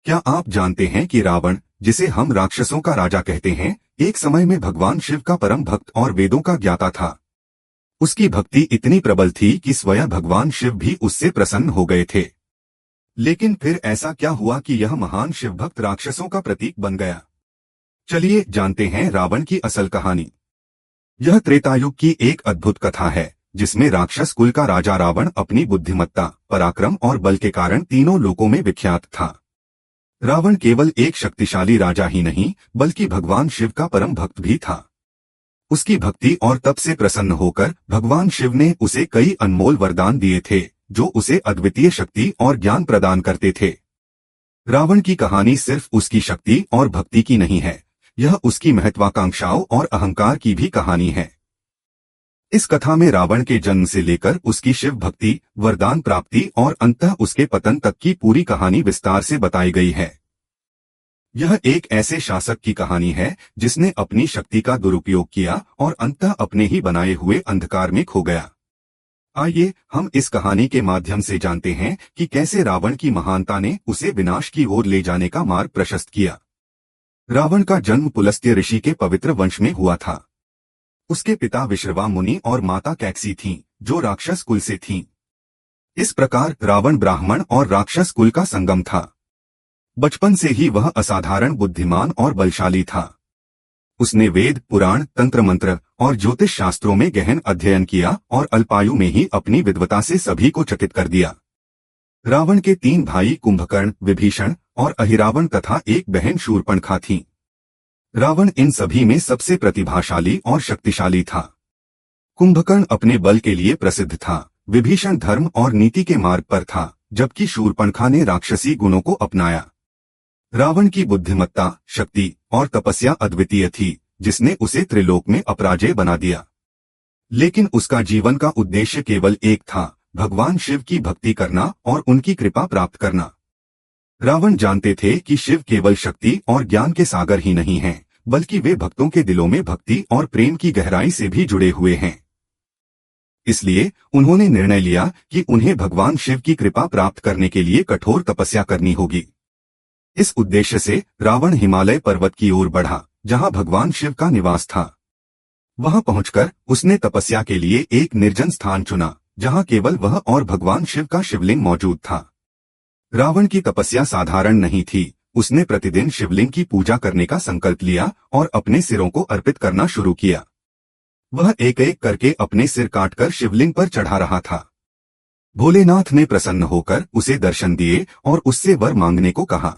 क्या आप जानते हैं कि रावण, जिसे हम राक्षसों का राजा कहते हैं, एक समय में भगवान शिव का परम भक्त और वेदों का ज्ञाता था। उसकी भक्ति इतनी प्रबल थी कि स्वयं भगवान शिव भी उससे प्रसन्न हो गए थे। लेकिन फिर ऐसा क्या हुआ कि यह महान शिव भक्त राक्षसों का प्रतीक बन गया? चलिए जानते हैं रावण की असल कहानी। यह त्रेतायुग की एक अद्भुत कथा है, जिसमें राक्षस कुल का राजा रावण अपनी बुद्धिमत्ता, पराक्रम और बल के कारण तीनों लोकों में विख्यात था। रावण केवल एक शक्तिशाली राजा ही नहीं, बल्कि भगवान शिव का परम भक्त भी था। उसकी भक्ति और तप से प्रसन्न होकर भगवान शिव ने उसे कई अनमोल वरदान दिए थे, जो उसे अद्वितीय शक्ति और ज्ञान प्रदान करते थे। रावण की कहानी सिर्फ उसकी शक्ति और भक्ति की नहीं है, यह उसकी महत्वाकांक्षाओं और अहंकार की भी कहानी है। इस कथा में रावण के जन्म से लेकर उसकी शिव भक्ति, वरदान प्राप्ति और अंततः उसके पतन तक की पूरी कहानी विस्तार से बताई गई है। यह एक ऐसे शासक की कहानी है जिसने अपनी शक्ति का दुरुपयोग किया और अंततः अपने ही बनाए हुए अंधकार में खो गया। आइए हम इस कहानी के माध्यम से जानते हैं कि कैसे रावण की महानता ने उसे विनाश की ओर ले जाने का मार्ग प्रशस्त किया। रावण का जन्म पुलस्त्य ऋषि के पवित्र वंश में हुआ था। उसके पिता विश्रवा मुनि और माता कैकसी थीं, जो राक्षस कुल से थीं। इस प्रकार रावण ब्राह्मण और राक्षस कुल का संगम था। बचपन से ही वह असाधारण बुद्धिमान और बलशाली था। उसने वेद, पुराण, तंत्र मंत्र और ज्योतिष शास्त्रों में गहन अध्ययन किया और अल्पायु में ही अपनी विद्वता से सभी को चकित कर दिया। रावण के 3 भाई कुंभकर्ण, विभीषण और अहिरावण तथा एक बहन शूर्पणखा थी। रावण इन सभी में सबसे प्रतिभाशाली और शक्तिशाली था। कुंभकर्ण अपने बल के लिए प्रसिद्ध था, विभीषण धर्म और नीति के मार्ग पर था, जबकि शूर्पणखा ने राक्षसी गुणों को अपनाया। रावण की बुद्धिमत्ता, शक्ति और तपस्या अद्वितीय थी, जिसने उसे त्रिलोक में अपराजय बना दिया। लेकिन उसका जीवन का उद्देश्य केवल एक था, भगवान शिव की भक्ति करना और उनकी कृपा प्राप्त करना। रावण जानते थे कि शिव केवल शक्ति और ज्ञान के सागर ही नहीं हैं, बल्कि वे भक्तों के दिलों में भक्ति और प्रेम की गहराई से भी जुड़े हुए हैं। इसलिए उन्होंने निर्णय लिया कि उन्हें भगवान शिव की कृपा प्राप्त करने के लिए कठोर तपस्या करनी होगी। इस उद्देश्य से रावण हिमालय पर्वत की ओर बढ़ा, जहां भगवान शिव का निवास था। वहां पहुंचकर उसने तपस्या के लिए एक निर्जन स्थान चुना, जहां केवल वह और भगवान शिव का शिवलिंग मौजूद था। रावण की तपस्या साधारण नहीं थी। उसने प्रतिदिन शिवलिंग की पूजा करने का संकल्प लिया और अपने सिरों को अर्पित करना शुरू किया। वह एक एक करके अपने सिर काटकर शिवलिंग पर चढ़ा रहा था। भोलेनाथ ने प्रसन्न होकर उसे दर्शन दिए और उससे वर मांगने को कहा।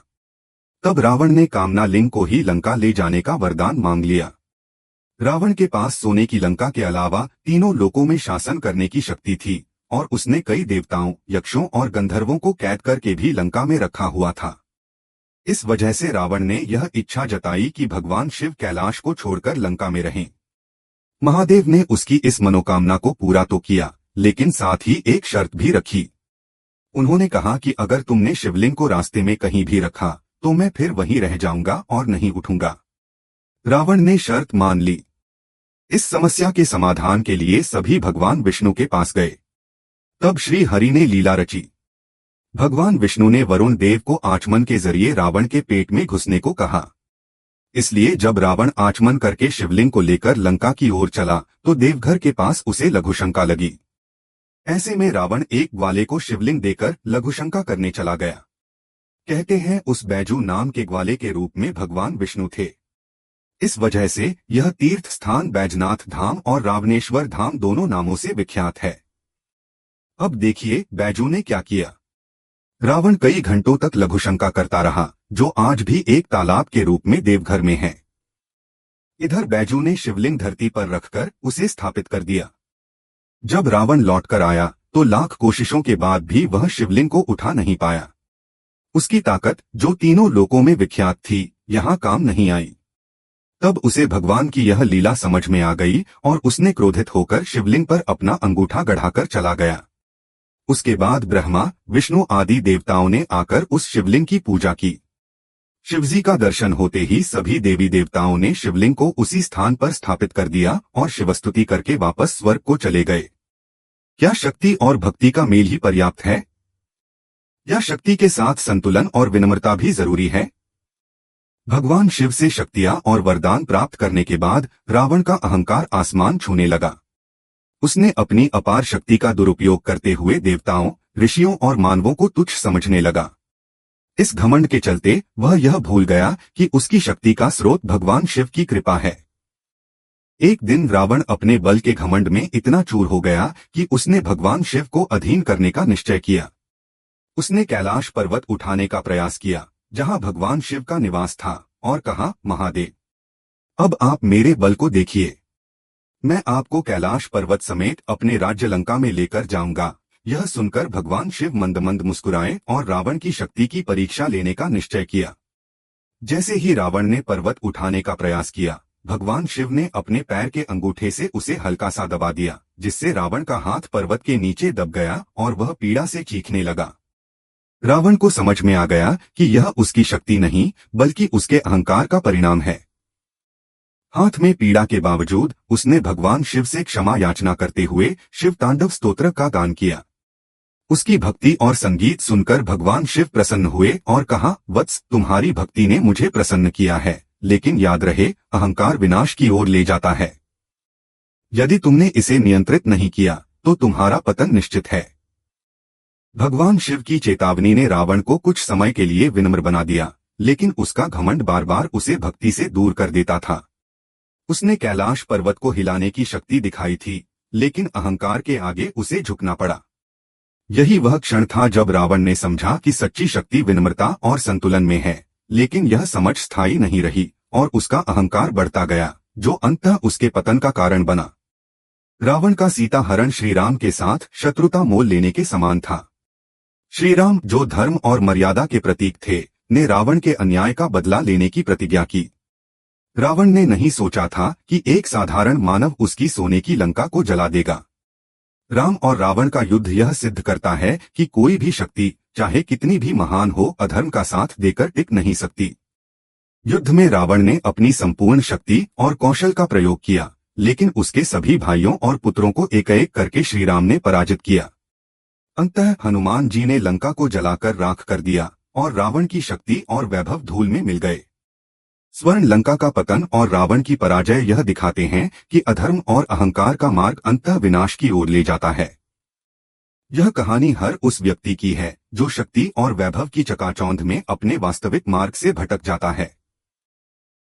तब रावण ने कामना लिंग को ही लंका ले जाने का वरदान मांग लिया। रावण के पास सोने की लंका के अलावा तीनों लोकों में शासन करने की शक्ति थी और उसने कई देवताओं, यक्षों और गंधर्वों को कैद करके भी लंका में रखा हुआ था। इस वजह से रावण ने यह इच्छा जताई कि भगवान शिव कैलाश को छोड़कर लंका में रहें। महादेव ने उसकी इस मनोकामना को पूरा तो किया, लेकिन साथ ही एक शर्त भी रखी। उन्होंने कहा कि अगर तुमने शिवलिंग को रास्ते में कहीं भी रखा तो मैं फिर वहीं रह जाऊंगा और नहीं उठूंगा। रावण ने शर्त मान ली। इस समस्या के समाधान के लिए सभी भगवान विष्णु के पास गए। तब श्री हरि ने लीला रची। भगवान विष्णु ने वरुण देव को आचमन के जरिए रावण के पेट में घुसने को कहा। इसलिए जब रावण आचमन करके शिवलिंग को लेकर लंका की ओर चला तो देवघर के पास उसे लघुशंका लगी। ऐसे में रावण एक ग्वाले को शिवलिंग देकर लघुशंका करने चला गया। कहते हैं उस बैजू नाम के ग्वाले के रूप में भगवान विष्णु थे। इस वजह से यह तीर्थ स्थान बैजनाथ धाम और रावणेश्वर धाम दोनों नामों से विख्यात है। अब देखिए बैजू ने क्या किया। रावण कई घंटों तक लघुशंका करता रहा, जो आज भी एक तालाब के रूप में देवघर में है। इधर बैजू ने शिवलिंग धरती पर रखकर उसे स्थापित कर दिया। जब रावण लौटकर आया तो लाख कोशिशों के बाद भी वह शिवलिंग को उठा नहीं पाया। उसकी ताकत, जो तीनों लोकों में विख्यात थी, यहाँ काम नहीं आई। तब उसे भगवान की यह लीला समझ में आ गई और उसने क्रोधित होकर शिवलिंग पर अपना अंगूठा गड़ाकर चला गया। उसके बाद ब्रह्मा, विष्णु आदि देवताओं ने आकर उस शिवलिंग की पूजा की। शिवजी का दर्शन होते ही सभी देवी देवताओं ने शिवलिंग को उसी स्थान पर स्थापित कर दिया और शिवस्तुति करके वापस स्वर्ग को चले गए। क्या शक्ति और भक्ति का मेल ही पर्याप्त है, या शक्ति के साथ संतुलन और विनम्रता भी जरूरी है? भगवान शिव से शक्तियां और वरदान प्राप्त करने के बाद रावण का अहंकार आसमान छूने लगा। उसने अपनी अपार शक्ति का दुरुपयोग करते हुए देवताओं, ऋषियों और मानवों को तुच्छ समझने लगा। इस घमंड के चलते वह यह भूल गया कि उसकी शक्ति का स्रोत भगवान शिव की कृपा है। एक दिन रावण अपने बल के घमंड में इतना चूर हो गया कि उसने भगवान शिव को अधीन करने का निश्चय किया। उसने कैलाश पर्वत उठाने का प्रयास किया, जहां भगवान शिव का निवास था, और कहा, महादेव, अब आप मेरे बल को देखिए। मैं आपको कैलाश पर्वत समेत अपने राज्य लंका में लेकर जाऊंगा। यह सुनकर भगवान शिव मंद मंद मुस्कुराए और रावण की शक्ति की परीक्षा लेने का निश्चय किया। जैसे ही रावण ने पर्वत उठाने का प्रयास किया, भगवान शिव ने अपने पैर के अंगूठे से उसे हल्का सा दबा दिया, जिससे रावण का हाथ पर्वत के नीचे दब गया और वह पीड़ा से चीखने लगा। रावण को समझ में आ गया कि यह उसकी शक्ति नहीं, बल्कि उसके अहंकार का परिणाम है। हाथ में पीड़ा के बावजूद उसने भगवान शिव से क्षमा याचना करते हुए शिव तांडव स्तोत्र का गान किया। उसकी भक्ति और संगीत सुनकर भगवान शिव प्रसन्न हुए और कहा, वत्स, तुम्हारी भक्ति ने मुझे प्रसन्न किया है, लेकिन याद रहे, अहंकार विनाश की ओर ले जाता है। यदि तुमने इसे नियंत्रित नहीं किया तो तुम्हारा पतन निश्चित है। भगवान शिव की चेतावनी ने रावण को कुछ समय के लिए विनम्र बना दिया, लेकिन उसका घमंड बार बार उसे भक्ति से दूर कर देता था। उसने कैलाश पर्वत को हिलाने की शक्ति दिखाई थी, लेकिन अहंकार के आगे उसे झुकना पड़ा। यही वह क्षण था जब रावण ने समझा कि सच्ची शक्ति विनम्रता और संतुलन में है, लेकिन यह समझ स्थायी नहीं रही और उसका अहंकार बढ़ता गया, जो अंततः उसके पतन का कारण बना। रावण का सीता हरण श्रीराम के साथ शत्रुता मोल लेने के समान था। श्रीराम, जो धर्म और मर्यादा के प्रतीक थे, ने रावण के अन्याय का बदला लेने की प्रतिज्ञा की। रावण ने नहीं सोचा था कि एक साधारण मानव उसकी सोने की लंका को जला देगा। राम और रावण का युद्ध यह सिद्ध करता है कि कोई भी शक्ति, चाहे कितनी भी महान हो, अधर्म का साथ देकर टिक नहीं सकती। युद्ध में रावण ने अपनी संपूर्ण शक्ति और कौशल का प्रयोग किया, लेकिन उसके सभी भाइयों और पुत्रों को एक एक करके श्रीराम ने पराजित किया। अंततः हनुमान जी ने लंका को जलाकर राख कर दिया और रावण की शक्ति और वैभव धूल में मिल गए। स्वर्ण लंका का पतन और रावण की पराजय यह दिखाते हैं कि अधर्म और अहंकार का मार्ग अंततः विनाश की ओर ले जाता है। यह कहानी हर उस व्यक्ति की है जो शक्ति और वैभव की चकाचौंध में अपने वास्तविक मार्ग से भटक जाता है।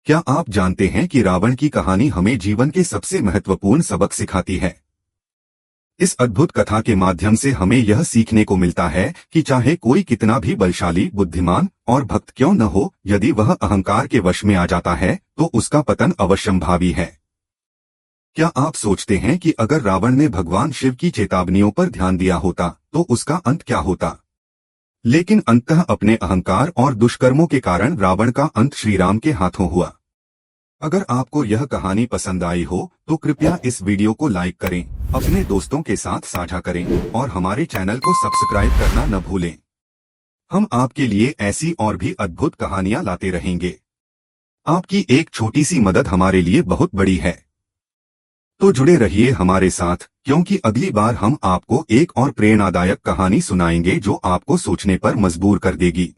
क्या आप जानते हैं कि रावण की कहानी हमें जीवन के सबसे महत्वपूर्ण सबक सिखाती है? इस अद्भुत कथा के माध्यम से हमें यह सीखने को मिलता है कि चाहे कोई कितना भी बलशाली, बुद्धिमान और भक्त क्यों न हो, यदि वह अहंकार के वश में आ जाता है तो उसका पतन अवश्यंभावी है। क्या आप सोचते हैं कि अगर रावण ने भगवान शिव की चेतावनियों पर ध्यान दिया होता तो उसका अंत क्या होता? लेकिन अंततः अपने अहंकार और दुष्कर्मों के कारण रावण का अंत श्रीराम के हाथों हुआ। अगर आपको यह कहानी पसंद आई हो तो कृपया इस वीडियो को लाइक करें, अपने दोस्तों के साथ साझा करें और हमारे चैनल को सब्सक्राइब करना न भूलें। हम आपके लिए ऐसी और भी अद्भुत कहानियां लाते रहेंगे। आपकी एक छोटी सी मदद हमारे लिए बहुत बड़ी है। तो जुड़े रहिए हमारे साथ, क्योंकि अगली बार हम आपको एक और प्रेरणादायक कहानी सुनाएंगे जो आपको सोचने पर मजबूर कर देगी।